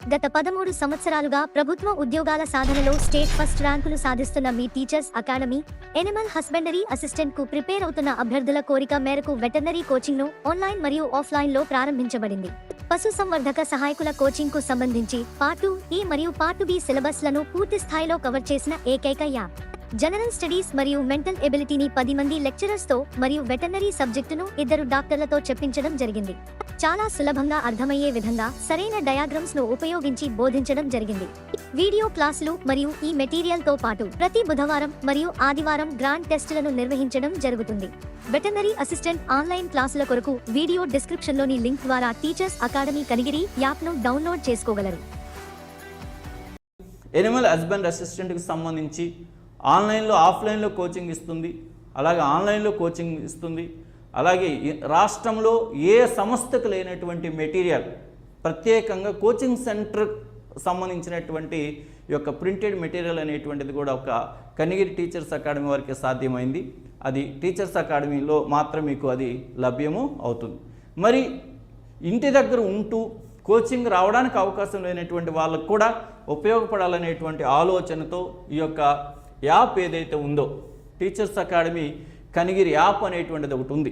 గత 13 సంవత్సరాలుగా ప్రభుత్వ ఉద్యోగాల సాధనలో స్టేట్ ఫస్ట్ ర్యాంకులు సాధిస్తున్న మీ teachers academy animal husbandry assistant కు ప్రిపేర్ అవుతున్న అభ్యర్థుల కోరిక మేరకు వెటర్నరీ కోచింగ్ ను ఆన్లైన్ మరియు ఆఫ్లైన్ లో ప్రారంభించబడింది. పశు సంవర్ధక సహాయకుల కోచింగ్ కు సంబంధించి పార్ట్ 2 మరియు పార్ట్ బి సిలబస్ లను పూర్తి స్థాయిలో కవర్ చేసిన ఏకైక యాప్. జనరల్ స్టడీస్ మరియు మెంటల్ ఎబిలిటీని 10 మంది లెక్చరర్స్ తో మరియు వెటర్నరీ సబ్జెక్టును 2 డాక్టర్లతో చెప్పించడం జరిగింది. చాలా సులభంగా అర్థమయ్యే విధంగా సరైన డయాగ్రమ్స్ ను ఉపయోగించి బోధించడం జరిగింది. వీడియో క్లాసులు మరియు ఈ మెటీరియల్ తో పాటు ప్రతి బుధవారం మరియు ఆదివారం గ్రాండ్ టెస్టులను నిర్వహించడం జరుగుతుంది. వెటర్నరీ అసిస్టెంట్ ఆన్లైన్ క్లాసుల కొరకు వీడియో డిస్క్రిప్షన్ లోని లింక్ ద్వారా టీచర్స్ అకాడమీ కనిగిరి యాప్ ను డౌన్లోడ్ చేసుకోగలరు. ఎనిమల్ హస్బెండ్ అసిస్టెంట్ కి సంబంధించి ఆన్లైన్లో ఆఫ్లైన్లో కోచింగ్ ఇస్తుంది. అలాగే ఆన్లైన్లో కోచింగ్ ఇస్తుంది. అలాగే రాష్ట్రంలో ఏ సంస్థకు లేనటువంటి మెటీరియల్ ప్రత్యేకంగా కోచింగ్ సెంటర్ సంబంధించినటువంటి ఈ యొక్క ప్రింటెడ్ మెటీరియల్ అనేటువంటిది కూడా ఒక కనిగిరి టీచర్స్ అకాడమీ వారికి సాధ్యమైంది. అది టీచర్స్ అకాడమీలో మాత్రం మీకు అది లభ్యము అవుతుంది. మరి ఇంటి దగ్గర ఉంటూ కోచింగ్ రావడానికి అవకాశం లేనటువంటి వాళ్ళకు కూడా ఉపయోగపడాలనేటువంటి ఆలోచనతో ఈ యొక్క యాప్ ఏదైతే ఉందో టీచర్స్ అకాడమీ కనిగిరి యాప్ అనేటువంటిది ఒకటి ఉంది.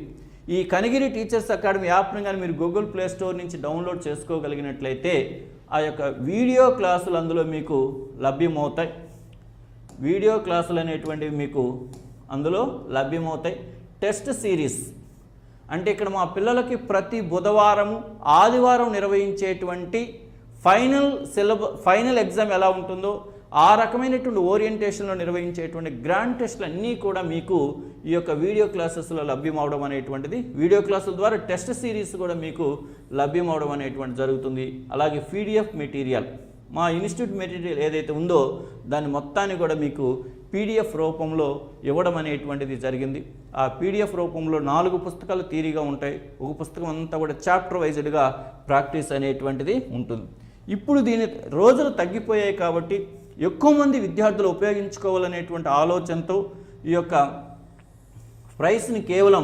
ఈ కనిగిరి టీచర్స్ అకాడమీ యాప్ను కానీ మీరు గూగుల్ ప్లే స్టోర్ నుంచి డౌన్లోడ్ చేసుకోగలిగినట్లయితే ఆ యొక్క వీడియో క్లాసులు అందులో మీకు లభ్యమవుతాయి. వీడియో క్లాసులు అనేటువంటివి మీకు అందులో లభ్యమవుతాయి. టెస్ట్ సిరీస్ అంటే ఇక్కడ మా పిల్లలకి ప్రతి బుధవారం ఆదివారం నిర్వహించేటువంటి ఫైనల్ ఎగ్జామ్ ఎలా ఉంటుందో ఆ రకమైనటువంటి ఓరియంటేషన్లో నిర్వహించేటువంటి గ్రాండ్ టెస్టులు అన్నీ కూడా మీకు ఈ యొక్క వీడియో క్లాసెస్లో లభ్యమవడం అనేటువంటిది, వీడియో క్లాసుల ద్వారా టెస్ట్ సిరీస్ కూడా మీకు లభ్యమవడం అనేటువంటి జరుగుతుంది. అలాగే పీడిఎఫ్ మెటీరియల్ మా ఇన్స్టిట్యూట్ మెటీరియల్ ఏదైతే ఉందో దాన్ని మొత్తాన్ని కూడా మీకు పీడిఎఫ్ రూపంలో ఇవ్వడం అనేటువంటిది జరిగింది. ఆ పీడిఎఫ్ రూపంలో 4 పుస్తకాలు థియరీగా ఉంటాయి. ఒక పుస్తకం అంతా కూడా చాప్టర్ వైజ్డ్గా ప్రాక్టీస్ అనేటువంటిది ఉంటుంది. ఇప్పుడు దీని రోజులు తగ్గిపోయాయి కాబట్టి ఎక్కువ మంది విద్యార్థులు ఉపయోగించుకోవాలనేటువంటి ఆలోచనతో ఈ యొక్క ప్రైస్ని కేవలం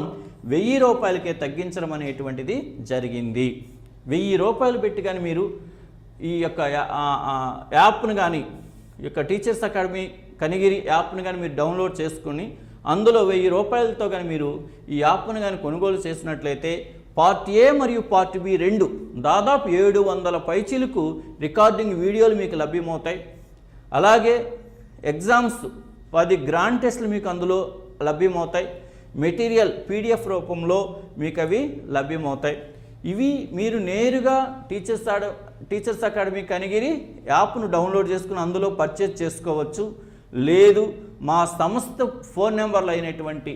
1000 రూపాయలకే తగ్గించడం అనేటువంటిది జరిగింది. 1000 రూపాయలు పెట్టి కానీ మీరు ఈ యొక్క యాప్ను కానీ ఈ యొక్క టీచర్స్ అకాడమీ కనిగిరి యాప్ను కానీ మీరు డౌన్లోడ్ చేసుకుని అందులో 1000 రూపాయలతో కానీ మీరు ఈ యాప్ను కానీ కొనుగోలు చేసినట్లయితే పార్ట్ ఏ మరియు పార్ట్ బి 2 దాదాపు 700 పైచీలకు రికార్డింగ్ వీడియోలు మీకు లభ్యమవుతాయి. అలాగే ఎగ్జామ్స్ 10 గ్రాండ్ టెస్టులు మీకు అందులో లభ్యమవుతాయి. మెటీరియల్ పీడిఎఫ్ రూపంలో మీకు అవి లభ్యమవుతాయి. ఇవి మీరు నేరుగా టీచర్స్ అకాడమీ కనిగిరి యాప్ను డౌన్లోడ్ చేసుకుని అందులో పర్చేజ్ చేసుకోవచ్చు. లేదు మా సంస్థ ఫోన్ నెంబర్లు అయినటువంటి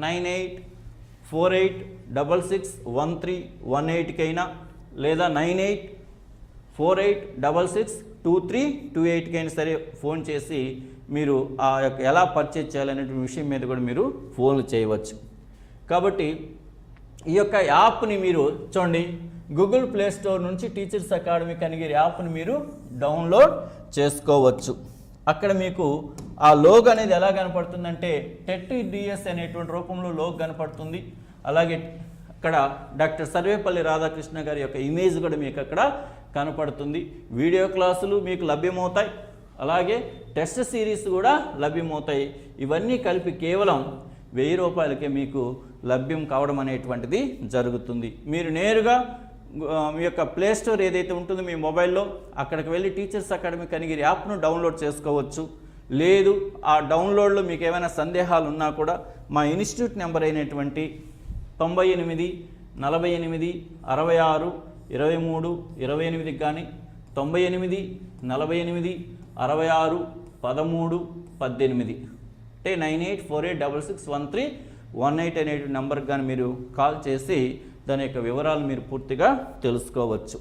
9848661318కైనా లేదా 9848662328కైనా సరే ఫోన్ చేసి మీరు ఆ యొక్క ఎలా పర్చేజ్ చేయాలనే విషయం మీద కూడా మీరు ఫోన్లు చేయవచ్చు. కాబట్టి ఈ యొక్క యాప్ని మీరు చూడండి, గూగుల్ ప్లే స్టోర్ నుంచి టీచర్స్ అకాడమీ కనిగిరి యాప్ని మీరు డౌన్లోడ్ చేసుకోవచ్చు. అక్కడ మీకు ఆ లోగో అనేది ఎలా కనపడుతుందంటే టెట్ డిఎస్ అనేటువంటి రూపంలో లోగో కనపడుతుంది. అలాగే అక్కడ డాక్టర్ సర్వేపల్లి రాధాకృష్ణ గారి యొక్క ఇమేజ్ కూడా మీకు అక్కడ కనపడుతుంది. వీడియో క్లాసులు మీకు లభ్యమవుతాయి. అలాగే టెస్ట్ సిరీస్ కూడా లభ్యమవుతాయి. ఇవన్నీ కలిపి కేవలం 1000 రూపాయలకే మీకు లభ్యం కావడం అనేటువంటిది జరుగుతుంది. మీరు నేరుగా మీ యొక్క ప్లే స్టోర్ ఏదైతే ఉంటుందో మీ మొబైల్లో అక్కడికి వెళ్ళి టీచర్స్ అకాడమీ కనిగిరి యాప్ను డౌన్లోడ్ చేసుకోవచ్చు. లేదు ఆ డౌన్లోడ్లో మీకు ఏమైనా సందేహాలు ఉన్నా కూడా మా ఇన్స్టిట్యూట్ నెంబర్ అయినటువంటి 98 48 66 23 28 కానీ 98 48 66 13 18 అంటే 9848661318 అనే నెంబర్కి కానీ మీరు కాల్ చేసి దాని యొక్క వివరాలు మీరు పూర్తిగా తెలుసుకోవచ్చు.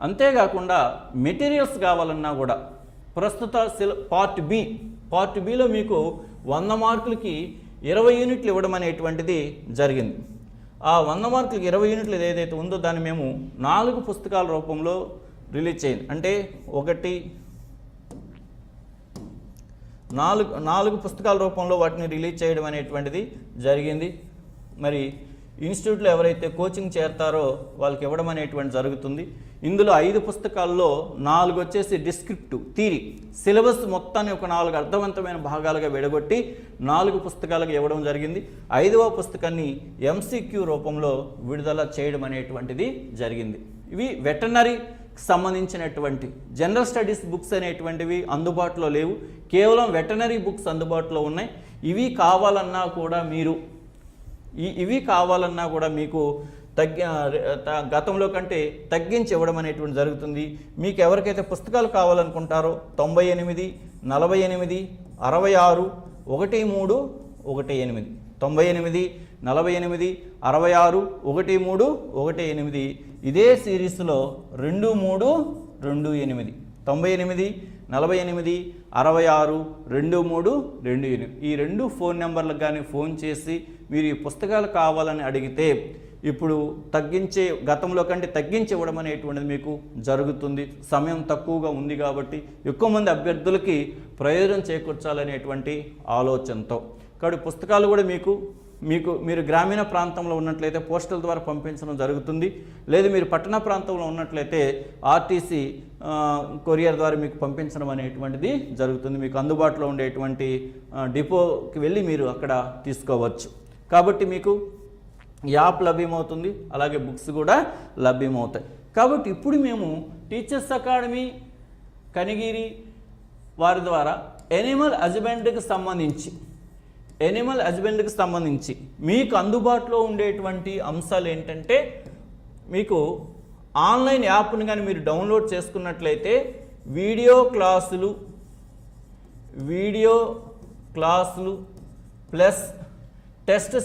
అంతేకాకుండా మెటీరియల్స్ కావాలన్నా కూడా ప్రస్తుత పార్ట్ బిలో మీకు 100 మార్కులకి 20 యూనిట్లు ఇవ్వడం అనేటువంటిది జరిగింది. ఆ 100 మార్కులకి 20 యూనిట్లు ఏదైతే ఉందో దాన్ని మేము 4 పుస్తకాల రూపంలో రిలీజ్ చేయండి. అంటే 4 పుస్తకాల రూపంలో వాటిని రిలీజ్ చేయడం అనేటువంటిది జరిగింది. మరి ఇన్స్టిట్యూట్లో ఎవరైతే కోచింగ్ చేరతారో వాళ్ళకి ఇవ్వడం అనేటువంటి జరుగుతుంది. ఇందులో 5 పుస్తకాల్లో 4 వచ్చేసి డిస్క్రిప్టివ్ థియరీ సిలబస్ మొత్తాన్ని ఒక 4 అర్థవంతమైన భాగాలుగా విడగొట్టి 4 పుస్తకాలుగా ఇవ్వడం జరిగింది. 5వ పుస్తకాన్ని MCQ రూపంలో విడుదల చేయడం అనేటువంటిది జరిగింది. ఇవి వెటర్నరీ సంబంధించినటువంటి జనరల్ స్టడీస్ బుక్స్ అనేటువంటివి అందుబాటులో లేవు, కేవలం వెటర్నరీ బుక్స్ అందుబాటులో ఉన్నాయి. ఇవి కావాలన్నా కూడా మీకు గతంలో కంటే తగ్గించి ఇవ్వడం అనేటువంటి జరుగుతుంది. మీకు ఎవరికైతే పుస్తకాలు కావాలనుకుంటారో 98 48 66 13 18 98 48 66 13 18 ఇదే సిరీస్లో 23 28 98 48 66 23 28 ఈ 2 ఫోన్ నెంబర్లకు కానీ ఫోన్ చేసి మీరు ఈ పుస్తకాలు కావాలని అడిగితే ఇప్పుడు గతంలో కంటే తగ్గించి ఇవ్వడం అనేటువంటిది మీకు జరుగుతుంది. సమయం తక్కువగా ఉంది కాబట్టి ఎక్కువ మంది అభ్యర్థులకి ప్రయోజనం చేకూర్చాలనేటువంటి ఆలోచనతో కాబట్టి పుస్తకాలు కూడా మీరు గ్రామీణ ప్రాంతంలో ఉన్నట్లయితే పోస్టల్ ద్వారా పంపించడం జరుగుతుంది. లేదు మీరు పట్టణ ప్రాంతంలో ఉన్నట్లయితే ఆర్టీసీ కొరియర్ ద్వారా మీకు పంపించడం అనేటువంటిది జరుగుతుంది. మీకు అందుబాటులో ఉండేటువంటి డిపోకి వెళ్ళి మీరు అక్కడ తీసుకోవచ్చు. కాబట్టి మీకు యాప్ లభ్యమవుతుంది, అలాగే బుక్స్ కూడా లభ్యమవుతాయి. కాబట్టి ఇప్పుడు మేము టీచర్స్ అకాడమీ కనిగిరి వారి ద్వారా ఎనిమల్ హస్బెండరీకి సంబంధించి మీకు అందుబాటులో ఉండేటువంటి అంశాలు ఏంటంటే, మీకు ఆన్లైన్ యాప్ని కానీ మీరు డౌన్లోడ్ చేసుకున్నట్లయితే వీడియో క్లాసులు plus test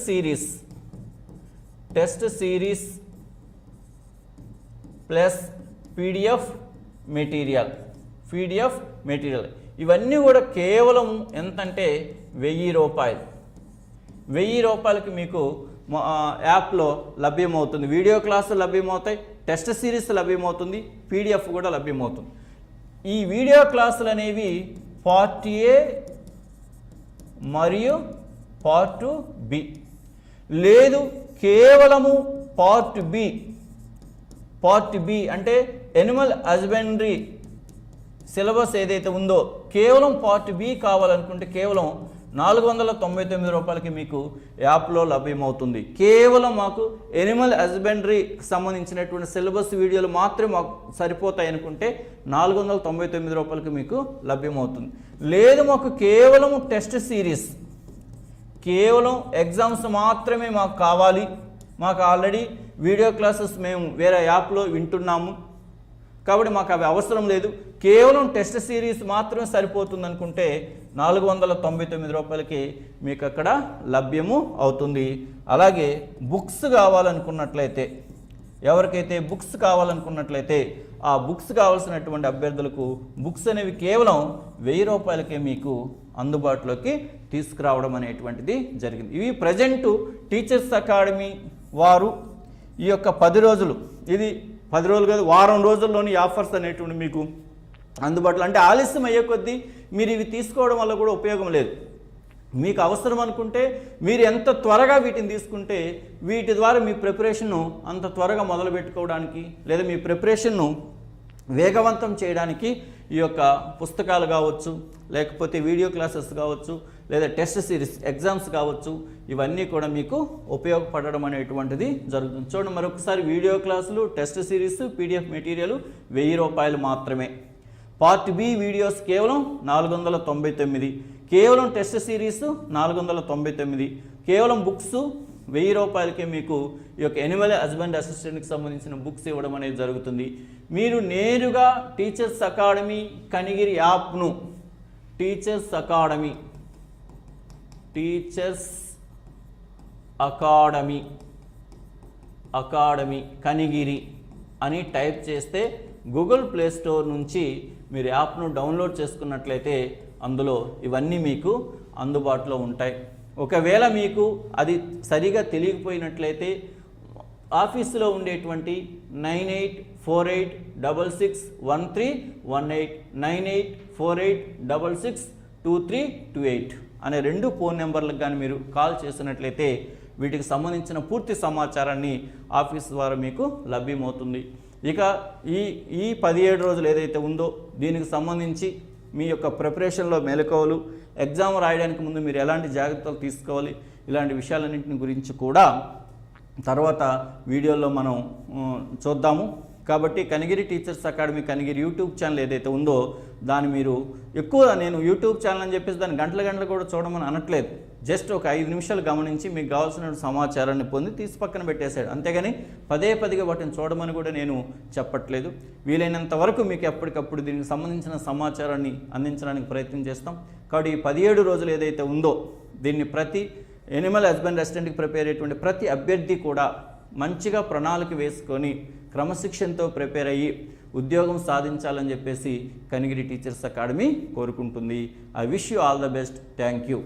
series plus PDF material ఇవన్నీ కూడా కేవలం ఎంతంటే 1000 రూపాయలు. 1000 రూపాయలకి మీకు యాప్లో లభ్యమవుతుంది. వీడియో క్లాసులు లభ్యమవుతాయి, టెస్ట్ సిరీస్ లభ్యమవుతుంది, పీడిఎఫ్ కూడా లభ్యమవుతుంది. ఈ వీడియో క్లాసులు అనేవి పార్ట్ ఏ మరియు పార్ట్ బి, లేదు కేవలము పార్ట్ బి అంటే ఎనిమల్ హస్బెండరీ సిలబస్ ఏదైతే ఉందో కేవలం పార్ట్ బి కావాలనుకుంటే కేవలం 499 రూపాయలకి మీకు యాప్లో లభ్యమవుతుంది. కేవలం మాకు ఎనిమల్ హస్బెండరీకి సంబంధించినటువంటి సిలబస్ వీడియోలు మాత్రమే మాకు సరిపోతాయి అనుకుంటే 499 రూపాయలకి మీకు లభ్యమవుతుంది. లేదు మాకు కేవలం టెస్ట్ సిరీస్, కేవలం ఎగ్జామ్స్ మాత్రమే మాకు కావాలి, మాకు ఆల్రెడీ వీడియో క్లాసెస్ మేము వేరే యాప్లో వింటున్నాము కాబట్టి మాకు అవి అవసరం లేదు, కేవలం టెస్ట్ సిరీస్ మాత్రమే సరిపోతుంది అనుకుంటే 499 రూపాయలకి మీకు అక్కడ లభ్యము అవుతుంది. అలాగే బుక్స్ కావాలనుకున్నట్లయితే, ఎవరికైతే బుక్స్ కావాలనుకున్నట్లయితే ఆ బుక్స్ కావాల్సినటువంటి అభ్యర్థులకు బుక్స్ అనేవి కేవలం 1000 రూపాయలకే మీకు అందుబాటులోకి తీసుకురావడం అనేటువంటిది జరిగింది. ఇవి ప్రజెంటు టీచర్స్ అకాడమీ వారు ఈ యొక్క 10 రోజులు, ఇది 10 రోజులు కాదు వారం రోజుల్లోని ఆఫర్స్ అనేటువంటి మీకు అందుబాటులో, అంటే ఆలస్యం అయ్యే కొద్దీ మీరు ఇవి తీసుకోవడం వల్ల కూడా ఉపయోగం లేదు. మీకు అవసరం అనుకుంటే మీరు ఎంత త్వరగా వీటిని తీసుకుంటే వీటి ద్వారా మీ ప్రిపరేషన్ను అంత త్వరగా మొదలు పెట్టుకోవడానికి లేదా మీ ప్రిపరేషన్ను వేగవంతం చేయడానికి ఈ యొక్క పుస్తకాలు కావచ్చు, లేకపోతే వీడియో క్లాసెస్ కావచ్చు, లేదా టెస్ట్ సిరీస్ ఎగ్జామ్స్ కావచ్చు, ఇవన్నీ కూడా మీకు ఉపయోగపడడం అనేటువంటిది జరుగుతుంది. చూడండి మరొకసారి, వీడియో క్లాసులు, టెస్ట్ సిరీస్, పీడిఎఫ్ మెటీరియల్ 1000 రూపాయలు మాత్రమే. పార్ట్ బి వీడియోస్ కేవలం 499, కేవలం టెస్ట్ సిరీస్ 499, కేవలం బుక్స్ 1000 రూపాయలకే మీకు ఈ యొక్క ఎనిమల్ హస్బెండ్ అసిస్టెంట్కి సంబంధించిన బుక్స్ ఇవ్వడం అనేది జరుగుతుంది. మీరు నేరుగా టీచర్స్ అకాడమీ కనిగిరి యాప్ను టీచర్స్ అకాడమీ కనిగిరి అని టైప్ చేస్తే గూగుల్ ప్లే స్టోర్ నుంచి మీరు యాప్ను డౌన్లోడ్ చేసుకున్నట్లయితే అందులో ఇవన్నీ మీకు అందుబాటులో ఉంటాయి. ఒకవేళ మీకు అది సరిగా తెలియకపోయినట్లయితే ఆఫీసులో ఉండేటువంటి 9848661318 9848662328 అనే 2 ఫోన్ నెంబర్లకు కానీ మీరు కాల్ చేసినట్లయితే వీటికి సంబంధించిన పూర్తి సమాచారాన్ని ఆఫీస్ ద్వారా మీకు లభ్యమవుతుంది. ఇక ఈ 17 రోజులు ఏదైతే ఉందో దీనికి సంబంధించి మీ యొక్క ప్రిపరేషన్లో మెలకువలు, ఎగ్జామ్ రాయడానికి ముందు మీరు ఎలాంటి జాగ్రత్తలు తీసుకోవాలి, ఇలాంటి విషయాలన్నింటిని గురించి కూడా తర్వాత వీడియోలో మనం చూద్దాము. కాబట్టి Kanigiri teachers academy Kanigiri YouTube channel ఏదైతే ఉందో దాన్ని మీరు ఎక్కువ, నేను యూట్యూబ్ ఛానల్ అని చెప్పేసి దాన్ని గంటలు కూడా చూడమని అనట్లేదు. జస్ట్ ఒక 5 నిమిషాలు గమనించి మీకు కావాల్సిన సమాచారాన్ని పొంది తీసి పక్కన పెట్టేశాడు. అంతేగాని పదే వాటిని చూడమని కూడా నేను చెప్పట్లేదు. వీలైనంత వరకు మీకు ఎప్పటికప్పుడు దీనికి సంబంధించిన సమాచారాన్ని అందించడానికి ప్రయత్నం చేస్తాం. కాబట్టి ఈ 17 రోజులు ఏదైతే ఉందో దీన్ని ప్రతి ఎనిమల్ హస్బెండ్ అసిస్టెంట్కి ప్రిపేర్ అయ్యేటువంటి ప్రతి అభ్యర్థి కూడా మంచిగా ప్రణాళిక వేసుకొని క్రమశిక్షణతో ప్రిపేర్ అయ్యి ఉద్యోగం సాధించాలని చెప్పేసి కనిగిరి టీచర్స్ అకాడమీ కోరుకుంటుంది. I wish you all the best. Thank you.